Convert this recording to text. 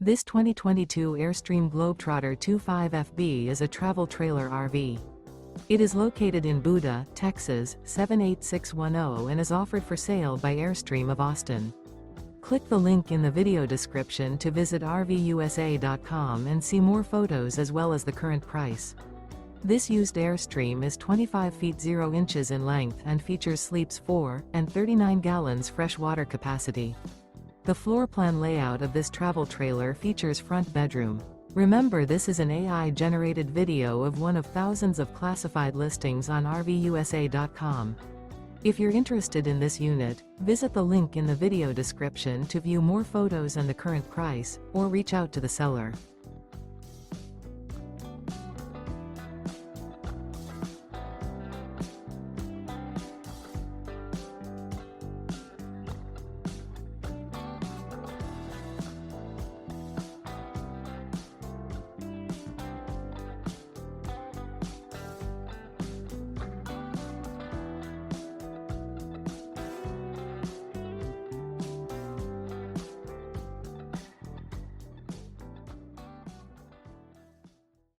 This 2022 Airstream Globetrotter 25FB is a travel trailer RV. It is located in Buda, Texas, 78610 and is offered for sale by Airstream of Austin. Click the link in the video description to visit RVUSA.com and see more photos as well as the current price. This used Airstream is 25 feet 0 inches in length and features sleeps 4 and 39 gallons fresh water capacity. The floor plan layout of this travel trailer features front bedroom. Remember, this is an AI-generated video of one of thousands of classified listings on RVUSA.com. If you're interested in this unit, visit the link in the video description to view more photos and the current price, or reach out to the seller.